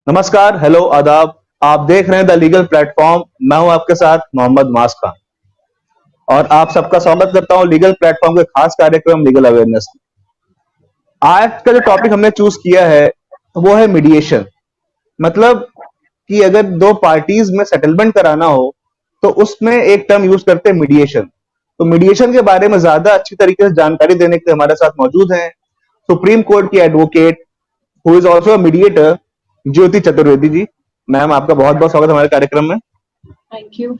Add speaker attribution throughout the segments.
Speaker 1: नमस्कार, हेलो, आदाब। आप देख रहे हैं द लीगल प्लेटफॉर्म। मैं हूं आपके साथ मोहम्मद मास खान और आप सबका स्वागत करता हूं लीगल प्लेटफॉर्म के खास कार्यक्रम लीगल अवेयरनेस में। आज का जो टॉपिक हमने चूज किया है वो है मीडिएशन। मतलब कि अगर दो पार्टीज में सेटलमेंट कराना हो तो उसमें एक टर्म यूज करते हैं मीडिएशन। तो मीडिएशन के बारे में ज्यादा अच्छी तरीके से जानकारी देने के लिए हमारे साथ मौजूद हैं सुप्रीम कोर्ट की advocate who is also mediator, Jyoti Chaturvedi ji. Ma'am, आपका बहुत बहुत स्वागत है हमारे कार्यक्रम में।
Speaker 2: Thank you.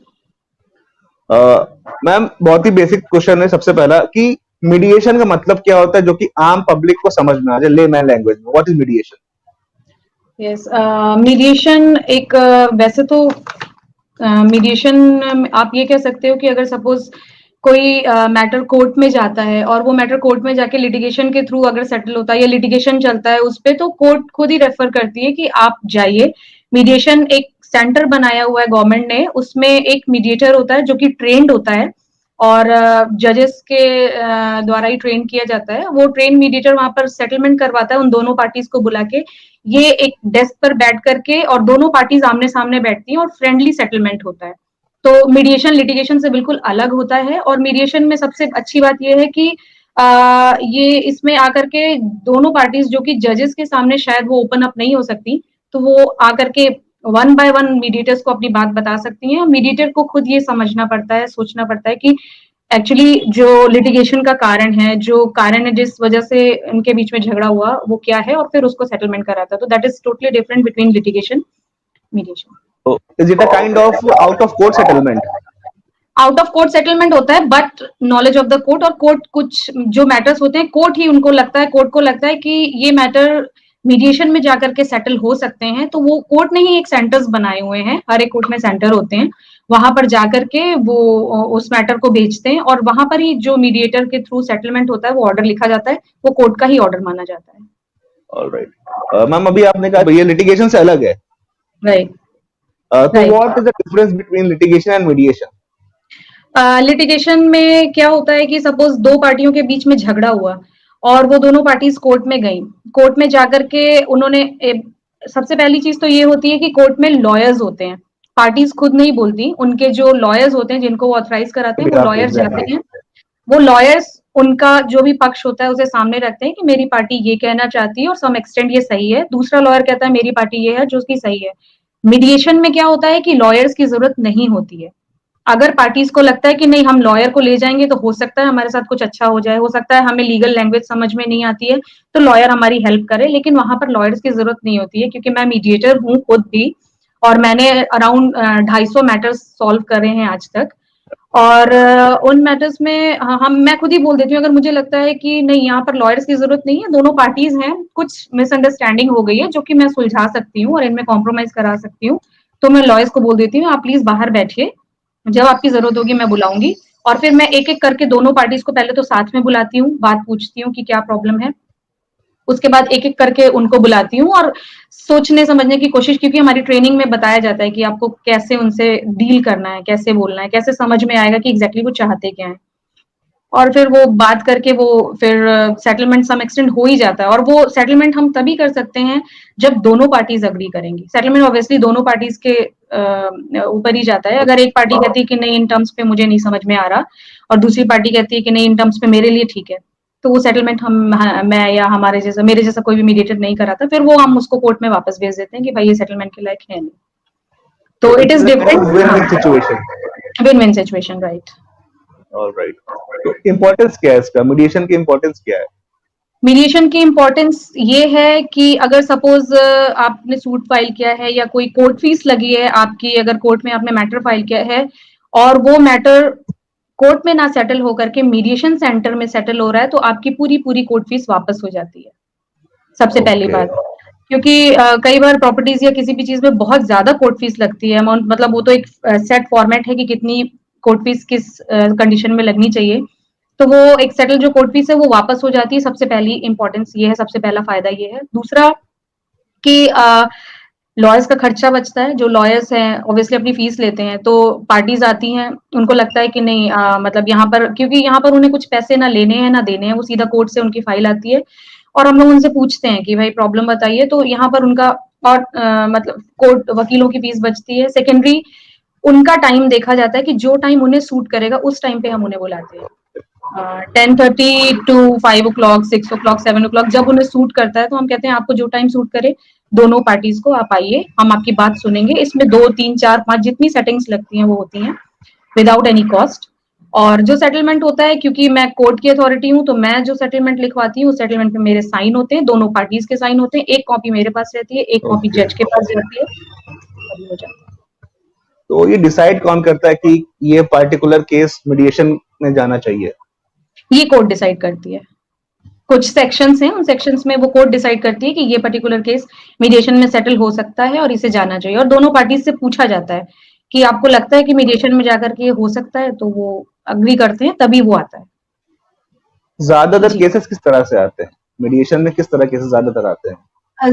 Speaker 1: मैम, बहुत ही बेसिक क्वेश्चन है सबसे पहला कि मीडिएशन का मतलब क्या होता है, जो कि आम पब्लिक को समझ में आ जाए लेमैन लैंग्वेज में। What is mediation?
Speaker 2: Yes, mediation एक वैसे तो मीडिएशन आप ये कह सकते हो कि अगर सपोज कोई मैटर कोर्ट में जाता है और वो मैटर कोर्ट में जाके लिटिगेशन के थ्रू अगर सेटल होता है या लिटिगेशन चलता है उस पे, तो कोर्ट खुद ही रेफर करती है कि आप जाइए। मीडिएशन एक सेंटर बनाया हुआ है गवर्नमेंट ने, उसमें एक मीडिएटर होता है जो कि ट्रेंड होता है और जजेस के द्वारा ही ट्रेन किया जाता है। वो ट्रेन मीडिएटर वहां पर सेटलमेंट करवाता है उन दोनों पार्टीज को बुला के। ये एक डेस्क पर बैठ करके और दोनों पार्टीज आमने सामने बैठती हैं और फ्रेंडली सेटलमेंट होता है। तो मीडिएशन लिटिगेशन से बिल्कुल अलग होता है और मीडिएशन में सबसे अच्छी बात यह है कि ये इसमें आकर के दोनों पार्टीज जो कि जजेस के सामने शायद वो ओपन अप नहीं हो सकती, तो वो आकर के वन बाय वन मीडिएटर्स को अपनी बात बता सकती हैं। मीडिएटर को खुद ये समझना पड़ता है, सोचना पड़ता है कि एक्चुअली जो लिटिगेशन का कारण है, जो कारण है जिस वजह से इनके बीच में झगड़ा हुआ, वो क्या है और फिर उसको सेटलमेंट कराता है। तो that is totally different between litigation mediation.
Speaker 1: तो is it a kind of out of court settlement?
Speaker 2: Out of court settlement होता है but knowledge of the court, और कोर्ट कुछ जो मैटर्स होते हैं कोर्ट ही उनको लगता है, कोर्ट को लगता है कि ये मैटर मीडिएशन में जाकर के सेटल हो सकते हैं, तो वो कोर्ट ने ही एक सेंटर्स बनाए हुए हैं, हर एक कोर्ट में सेंटर होते हैं, वहां पर जाकर के वो उस मैटर को भेजते हैं और वहां पर ही जो मीडिएटर के थ्रू सेटलमेंट होता है वो ऑर्डर लिखा जाता है, वो कोर्ट का ही ऑर्डर माना जाता है।
Speaker 1: ऑलराइट मैम, अभी आपने कहा ये लिटिगेशन से अलग है।
Speaker 2: राइट।
Speaker 1: तो what is the difference between litigation and mediation?
Speaker 2: Litigation में क्या होता है कि सपोज दो पार्टियों के बीच में झगड़ा हुआ और वो दोनों पार्टीज कोर्ट में गई। कोर्ट में जाकर के उन्होंने सबसे पहली चीज तो ये होती है कि कोर्ट में लॉयर्स होते हैं, पार्टीज खुद नहीं बोलती, उनके जो लॉयर्स होते हैं जिनको वो ऑथराइज कराते हैं वो लॉयर्स जाते हैं। वो लॉयर्स उनका जो भी पक्ष होता है उसे सामने रखते हैं कि मेरी पार्टी ये कहना चाहती है और सम एक्सटेंड ये सही है, दूसरा लॉयर कहता है मेरी पार्टी ये है जो कि सही है। मीडिएशन में क्या होता है कि लॉयर्स की जरूरत नहीं होती है। अगर पार्टीज को लगता है कि नहीं हम लॉयर को ले जाएंगे तो हो सकता है हमारे साथ कुछ अच्छा हो जाए, हो सकता है हमें लीगल लैंग्वेज समझ में नहीं आती है तो लॉयर हमारी हेल्प करे, लेकिन वहां पर लॉयर्स की जरूरत नहीं होती है, क्योंकि मैं मीडिएटर हूँ खुद भी और मैंने अराउंड 250 मैटर्स सॉल्व करे हैं आज तक। और उन मैटर्स में हम मैं खुद ही बोल देती हूँ अगर मुझे लगता है कि नहीं यहाँ पर लॉयर्स की जरूरत नहीं है, दोनों पार्टीज हैं, कुछ मिसअंडरस्टैंडिंग हो गई है जो कि मैं सुलझा सकती हूँ और इनमें कॉम्प्रोमाइज करा सकती हूँ, तो मैं लॉयर्स को बोल देती हूँ आप प्लीज बाहर बैठिए, जब आपकी जरूरत होगी मैं बुलाऊंगी। और फिर मैं एक एक करके दोनों पार्टीज को पहले तो साथ में बुलाती हूँ, बात पूछती हूँ कि क्या प्रॉब्लम है, उसके बाद एक एक करके उनको बुलाती हूँ और सोचने समझने की कोशिश, क्योंकि हमारी ट्रेनिंग में बताया जाता है कि आपको कैसे उनसे डील करना है, कैसे बोलना है, कैसे समझ में आएगा कि एग्जैक्टली वो चाहते क्या है, और फिर वो बात करके वो फिर सेटलमेंट सम एक्सटेंड हो ही जाता है। और वो सेटलमेंट हम तभी कर सकते हैं जब दोनों पार्टीज अग्री करेंगी। सेटलमेंट ऑब्वियसली दोनों पार्टीज के ऊपर ही जाता है। अगर एक पार्टी कहती है कि नहीं इन टर्म्स पे मुझे नहीं समझ में आ रहा और दूसरी पार्टी कहती है कि नहीं इन टर्म्स पे मेरे लिए ठीक है, तो वो सेटलमेंट मैं या हमारे जैसा मेरे जैसा कोई भी मीडिएटर नहीं कराता, फिर वो हम उसको कोर्ट में वापस भेज देते हैं कि भाई ये सेटलमेंट के लायक है नहीं। तो it is different.
Speaker 1: Win win situation.
Speaker 2: Win win situation, right.
Speaker 1: Alright. तो इंपॉर्टेंस क्या है इसका? मीडिएशन की इंपॉर्टेंस क्या है?
Speaker 2: मीडिएशन की इम्पोर्टेंस ये है कि अगर सपोज आपने सूट फाइल किया है या कोई कोर्ट फीस लगी है आपकी, अगर कोर्ट में आपने मैटर फाइल किया है और वो मैटर कोर्ट में ना सेटल होकर के मीडिएशन सेंटर में सेटल हो रहा है, तो आपकी पूरी पूरी कोर्ट फीस वापस हो जाती है, सबसे पहली बात। क्योंकि कई बार प्रॉपर्टीज या किसी भी चीज में बहुत ज्यादा कोर्ट फीस लगती है, अमाउंट मतलब वो तो एक सेट फॉर्मेट है कि कितनी कोर्ट फीस किस कंडीशन में लगनी चाहिए, तो वो एक सेटल जो कोर्ट फीस है वो वापस हो जाती है। सबसे पहली इंपॉर्टेंस ये है, सबसे पहला फायदा ये है। दूसरा कि लॉयर्स का खर्चा बचता है, जो लॉयर्स हैं ऑब्वियसली अपनी फीस लेते हैं, तो पार्टीज आती हैं उनको लगता है कि नहीं मतलब यहाँ पर, क्योंकि यहाँ पर उन्हें कुछ पैसे ना लेने हैं ना देने हैं, वो सीधा कोर्ट से उनकी फाइल आती है और हम लोग उनसे पूछते हैं कि भाई प्रॉब्लम बताइए, तो यहाँ पर उनका और मतलब कोर्ट वकीलों की फीस बचती है। सेकेंडरी उनका टाइम देखा जाता है कि जो टाइम उन्हें सूट करेगा उस टाइम पे हम उन्हें बुलाते हैं। 10:30 टू 5 o'clock, 6 o'clock, 7 o'clock जब उन्हें सूट करता है तो हम कहते हैं आपको जो टाइम सूट करे दोनों पार्टीज को आप आइए, हम आपकी बात सुनेंगे। इसमें 2, 3, 4, 5 जितनी सेटिंग्स लगती हैं वो होती हैं विदाउट एनी कॉस्ट। और जो सेटलमेंट होता है, क्योंकि मैं कोर्ट की अथॉरिटी हूँ तो मैं जो सेटलमेंट लिखवाती हूँ, उस सेटलमेंट में मेरे साइन होते हैं, दोनों पार्टीज के साइन होते हैं। एक कॉपी मेरे पास रहती है, एक कॉपी
Speaker 1: ओके।
Speaker 2: जज के पास जाती है, तभी हो जाता है।
Speaker 1: तो ये डिसाइड कौन करता है कि ये पर्टिकुलर केस मीडिएशन में जाना चाहिए?
Speaker 2: ये कोर्ट डिसाइड करती है। कुछ सेक्शंस हैं, उन सेक्शंस में वो कोर्ट डिसाइड करती है कि ये पर्टिकुलर केस मीडिएशन में सेटल हो सकता है और इसे जाना चाहिए। और दोनों पार्टीज से पूछा जाता है कि आपको लगता है कि मीडिएशन में जाकर के हो सकता है, तो वो अग्री करते हैं, तभी वो आता है।
Speaker 1: ज्यादातर
Speaker 2: जी।
Speaker 1: केसेस किस तरह से आते हैं? मीडिएशन में किस तरह केसेस ज्यादातर आते हैं?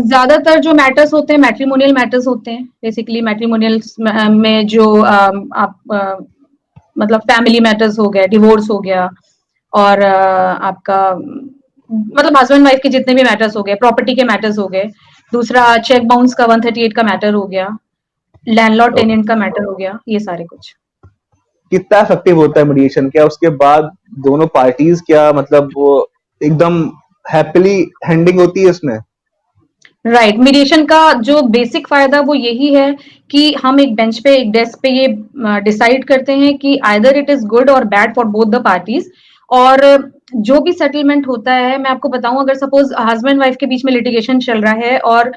Speaker 2: ज्यादातर जो मैटर्स होते हैं मैट्रिमोनियल मैटर्स होते हैं। बेसिकली मैट्रिमोनियल्स में जो मतलब फैमिली मैटर्स हो गया, डिवोर्स हो गया, और आपका मतलब हस्बैंड वाइफ के जितने भी मैटर्स हो गए, प्रॉपर्टी के मैटर्स हो गए। दूसरा चेक बाउंस का 138 का मैटर हो गया, लैंडलॉर्ड
Speaker 1: ओके।
Speaker 2: टेनेंट का मैटर हो गया, ये सारे कुछ।
Speaker 1: कितना इफेक्टिव होता है मीडिएशन? क्या उसके बाद दोनों पार्टीज क्या मतलब वो एकदम हैप्पीली एंडिंग होती है इसमें?
Speaker 2: राइट, मीडिएशन का जो बेसिक फायदा वो यही है कि हम एक बेंच पे, एक डेस्क पे ये डिसाइड करते हैं कि आइदर इट इज गुड और bad for both the parties. और जो भी सेटलमेंट होता है, मैं आपको बताऊं, अगर सपोज हस्बैंड वाइफ के बीच में लिटिगेशन चल रहा है और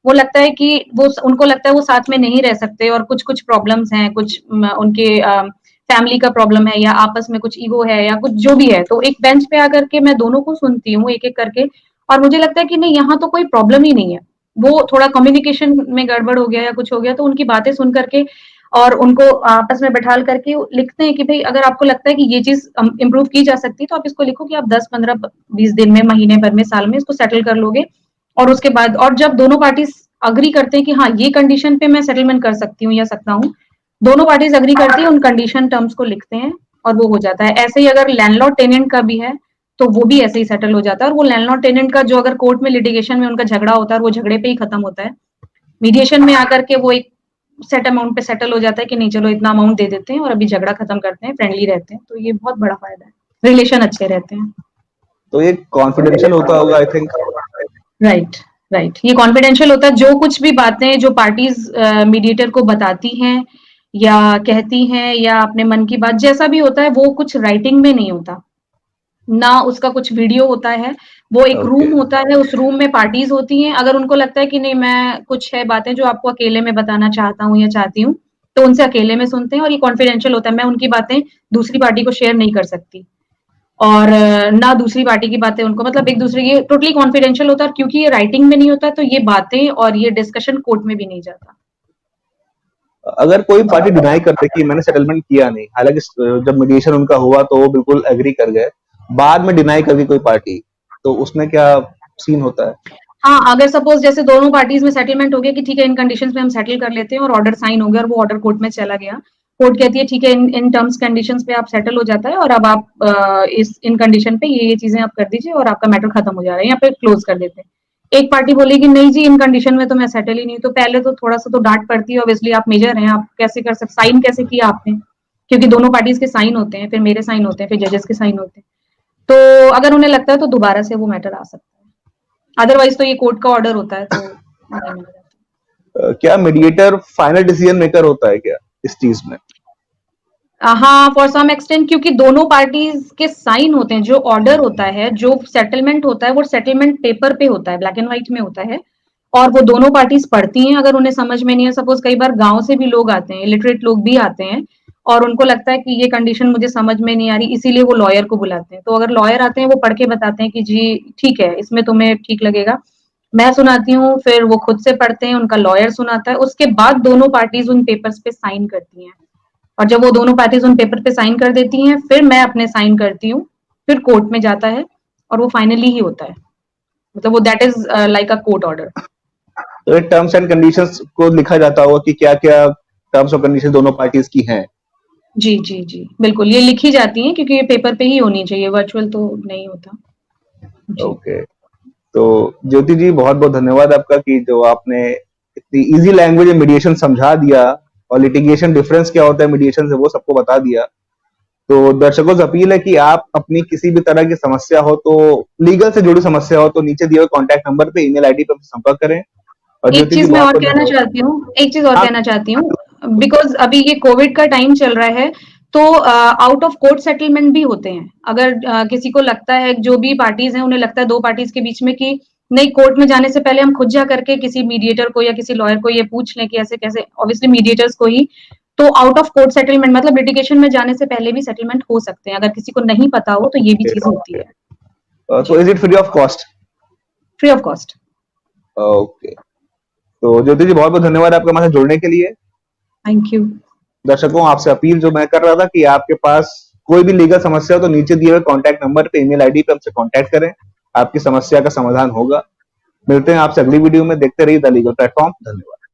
Speaker 2: वो लगता है कि वो उनको लगता है वो साथ में नहीं रह सकते और कुछ कुछ प्रॉब्लम्स हैं, कुछ उनके फैमिली का प्रॉब्लम है या आपस में कुछ ईगो है या कुछ जो भी है, तो एक बेंच पे आकर के मैं दोनों को सुनती हूँ एक एक करके। और मुझे लगता है कि नहीं, यहाँ तो कोई प्रॉब्लम ही नहीं है, वो थोड़ा कम्युनिकेशन में गड़बड़ हो गया या कुछ हो गया, तो उनकी बातें सुन करके और उनको आपस में बैठाल करके लिखते हैं कि भाई अगर आपको लगता है कि ये चीज इम्प्रूव की जा सकती है तो आप इसको लिखो कि आप 10, 15, 20 दिन में, महीने भर में, साल में इसको सेटल कर लोगे। और उसके बाद, और जब दोनों पार्टीज अग्री करते हैं कि हाँ ये कंडीशन पे मैं सेटलमेंट कर सकती हूँ या सकता हूँ, दोनों पार्टीज अग्री करती है, उन कंडीशन टर्म्स को लिखते हैं और वो हो जाता है। ऐसे ही अगर लैंडलॉर्ड टेनेंट का भी है तो वो भी ऐसे ही सेटल हो जाता है। और वो लैंडलॉर्ड टेनेंट का जो अगर कोर्ट में लिटिगेशन में उनका झगड़ा होता है, वो झगड़े पे ही खत्म होता है। मीडिएशन में आकर के वो एक सेट अमाउंट पे सेटल हो जाता है कि नहीं चलो इतना अमाउंट दे देते हैं और अभी झगड़ा खत्म करते हैं, फ्रेंडली रहते हैं। तो ये बहुत बड़ा फायदा है, रिलेशन अच्छे रहते हैं।
Speaker 1: तो ये कॉन्फिडेंशियल होता होगा आई थिंक।
Speaker 2: राइट, राइट, ये कॉन्फिडेंशियल होता है। जो कुछ भी बातें जो पार्टीज मीडिएटर को बताती हैं या कहती हैं या अपने मन की बात जैसा भी होता है, वो कुछ राइटिंग में नहीं होता, ना उसका कुछ वीडियो होता है। वो एक
Speaker 1: ओके।
Speaker 2: रूम होता है, उस रूम में पार्टीज होती हैं। अगर उनको लगता है कि नहीं, मैं कुछ है बातें जो आपको अकेले में बताना चाहता हूँ या चाहती हूँ, तो उनसे अकेले में सुनते हैं और ये कॉन्फिडेंशियल होता है। मैं उनकी बातें दूसरी पार्टी को शेयर नहीं कर सकती और ना दूसरी पार्टी की बातें उनको, मतलब एक दूसरे की टोटली कॉन्फिडेंशियल होता है। और क्योंकि ये राइटिंग में नहीं होता तो ये बातें और ये डिस्कशन कोर्ट में भी नहीं जाता।
Speaker 1: अगर कोई पार्टी डिनाई करते कि मैंने सेटलमेंट किया नहीं, हालांकि जब मीडिएशन उनका हुआ तो वो बिल्कुल एग्री कर गए, बाद में डिनाई कर दी कोई पार्टी, तो उसमें क्या सीन होता है?
Speaker 2: हाँ, अगर सपोज जैसे दोनों पार्टीज में सेटलमेंट हो गया कि ठीक है इन कंडीशंस में हम सेटल कर लेते हैं और ऑर्डर साइन हो गया और वो ऑर्डर कोर्ट में चला गया, कोर्ट कहती है ठीक है इन टर्म्स कंडीशंस पे आप सेटल हो जाता है और अब आप इस इन कंडीशन पे ये चीजें आप कर दीजिए और आपका मैटर खत्म हो जा रहा है, यहाँ पे क्लोज कर देते हैं। एक पार्टी बोलेगी नहीं जी इन कंडीशन में तो मैं सेटल ही नहीं, तो पहले तो थोड़ा सा तो डांट पड़ती है, ऑब्वियसली आप मेजर हैं, आप कैसे कर सकते, साइन कैसे किया आपने, क्योंकि दोनों पार्टीज के साइन होते हैं, फिर मेरे साइन होते हैं, फिर जजेस के साइन होते हैं। तो अगर उन्हें लगता है तो दोबारा से वो मैटर आ सकता है, अदरवाइज तो ये कोर्ट का ऑर्डर होता है तो नहीं माना जाता।
Speaker 1: क्या मीडिएटर फाइनल डिसीजन मेकर होता है क्या इस चीज में?
Speaker 2: हाँ, फॉर सम एक्सटेंट, क्योंकि दोनों पार्टीज के साइन होते हैं। जो ऑर्डर होता है, जो सेटलमेंट होता है, वो सेटलमेंट पेपर पे होता है, ब्लैक एंड व्हाइट में होता है और वो दोनों पार्टीज पढ़ती हैं। अगर उन्हें समझ में नहीं है, सपोज कई बार गांव से भी लोग आते हैं, इलिटरेट लोग भी आते हैं और उनको लगता है कि ये कंडीशन मुझे समझ में नहीं आ रही, इसीलिए वो लॉयर को बुलाते हैं। तो अगर लॉयर आते हैं, वो पढ़ के बताते हैं कि जी ठीक है, इसमें तुम्हें ठीक लगेगा। मैं सुनाती हूँ, फिर वो खुद से पढ़ते हैं, उनका लॉयर सुनाता है, उसके बाद दोनों पार्टीज उन पेपर्स पे साइन करती हैं। और जब वो दोनों पार्टीज उन पेपर पे साइन कर देती हैं, फिर मैं अपने साइन करती हूँ, फिर कोर्ट में जाता है और वो फाइनली ही होता है। मतलब वो that is like a court order.
Speaker 1: तो ये टर्म्स एंड कंडीशंस को लिखा जाता होगा कि क्या क्या टर्म्स और कंडीशन दोनों पार्टीज की हैं?
Speaker 2: जी जी जी, बिल्कुल, ये लिखी जाती हैं क्योंकि ये पेपर पे ही होनी चाहिए, वर्चुअल तो नहीं होता। जी।
Speaker 1: ओके। तो ज्योति जी बहुत बहुत धन्यवाद आपका कि जो आपने इतनी इजी लैंग्वेज में मीडिएशन समझा दिया और लिटिगेशन डिफरेंस क्या होता है मीडिएशन से वो सबको बता दिया। तो दर्शकों से अपील है कि आप अपनी किसी भी तरह की समस्या हो तो लीगल से जुड़ी समस्या हो तो नीचे दिए हुए कॉन्टैक्ट नंबर पे ईमेल आईडी पर संपर्क करें। और
Speaker 2: एक
Speaker 1: ज्योति जी
Speaker 2: चीज मैं
Speaker 1: बहुत
Speaker 2: और
Speaker 1: बहुत
Speaker 2: कहना
Speaker 1: धन्यवाद।
Speaker 2: चाहती हूँ, एक चीज और
Speaker 1: हाँ,
Speaker 2: कहना चाहती हूँ, बिकॉज अभी ये कोविड का टाइम चल रहा है, तो आउट ऑफ कोर्ट सेटलमेंट भी होते हैं। अगर किसी को लगता है, जो भी पार्टीज हैं उन्हें लगता है दो पार्टीज के बीच में कि नहीं, कोर्ट में जाने से पहले हम खुद जा करके किसी मीडिएटर को या किसी लॉयर को ये पूछ लें कि ऐसे कैसे, ऑब्वियसली मीडिएटर्स को ही, तो आउट ऑफ कोर्ट सेटलमेंट मतलब लिटिगेशन में जाने से पहले भी सेटलमेंट हो सकते हैं। अगर किसी को नहीं पता हो तो ये भी चीज होती है।
Speaker 1: तो is it free of cost?
Speaker 2: Free of cost.
Speaker 1: Okay, तो ज्योति जी बहुत बहुत धन्यवाद आपका हमारे साथ जुड़ने के लिए।
Speaker 2: Thank you.
Speaker 1: दर्शकों आपसे अपील जो मैं कर रहा था कि आपके पास कोई भी लीगल समस्या हो तो नीचे दिए हुए कॉन्टैक्ट नंबर पे ईमेल आईडी पे हमसे कॉन्टैक्ट करें, आपकी समस्या का समाधान होगा। मिलते हैं आपसे अगली वीडियो में, देखते रहिए द लीगल प्लेटफॉर्म। धन्यवाद।